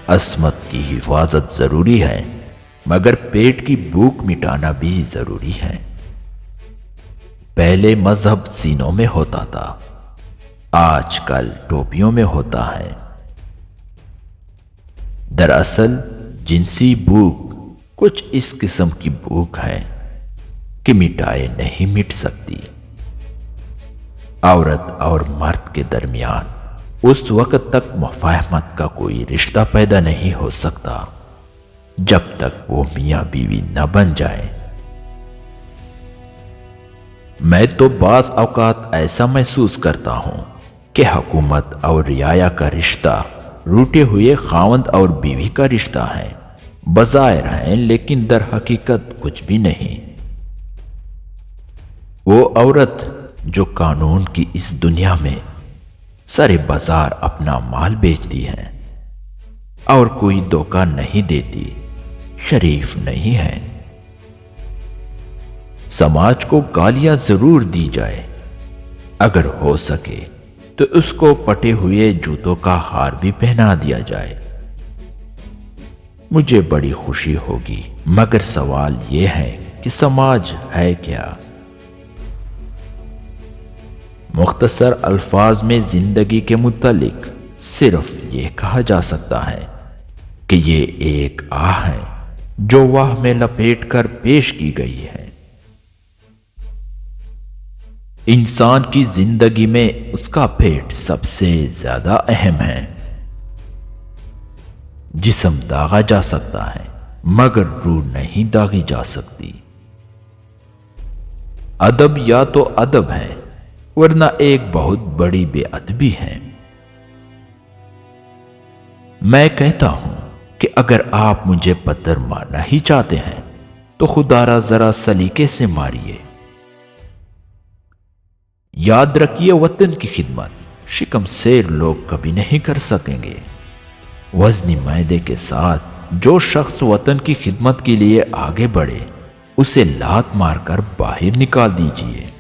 عصمت کی حفاظت ضروری ہے، مگر پیٹ کی بھوک مٹانا بھی ضروری ہے۔ پہلے مذہب سینوں میں ہوتا تھا، آج کل ٹوپیوں میں ہوتا ہے۔ دراصل جنسی بھوک کچھ اس قسم کی بھوک ہے کہ مٹائے نہیں مٹ سکتی۔ عورت اور مرد کے درمیان اس وقت تک مفاہمت کا کوئی رشتہ پیدا نہیں ہو سکتا جب تک وہ میاں بیوی نہ بن جائے۔ میں تو بعض اوقات ایسا محسوس کرتا ہوں کہ حکومت اور رعایا کا رشتہ روٹے ہوئے خاوند اور بیوی کا رشتہ ہے، بظاہر ہیں لیکن در حقیقت کچھ بھی نہیں۔ وہ عورت جو قانون کی اس دنیا میں سر بازار اپنا مال بیچتی ہے اور کوئی دھوکہ نہیں دیتی، شریف نہیں ہے۔ سماج کو گالیاں ضرور دی جائے، اگر ہو سکے تو اس کو پٹے ہوئے جوتوں کا ہار بھی پہنا دیا جائے، مجھے بڑی خوشی ہوگی۔ مگر سوال یہ ہے کہ سماج ہے کیا؟ مختصر الفاظ میں زندگی کے متعلق صرف یہ کہا جا سکتا ہے کہ یہ ایک آہ ہے جو واہ میں لپیٹ کر پیش کی گئی ہے۔ انسان کی زندگی میں اس کا پیٹ سب سے زیادہ اہم ہے۔ جسم داغا جا سکتا ہے مگر روح نہیں داغی جا سکتی۔ ادب یا تو ادب ہے ورنہ ایک بہت بڑی بے ادبی ہے۔ میں کہتا ہوں کہ اگر آپ مجھے پتھر مارنا ہی چاہتے ہیں تو خدا را ذرا سلیقے سے ماریے۔ یاد رکھیے، وطن کی خدمت شکم سیر لوگ کبھی نہیں کر سکیں گے۔ وزنی معدے کے ساتھ جو شخص وطن کی خدمت کے لیے آگے بڑھے اسے لات مار کر باہر نکال دیجیے۔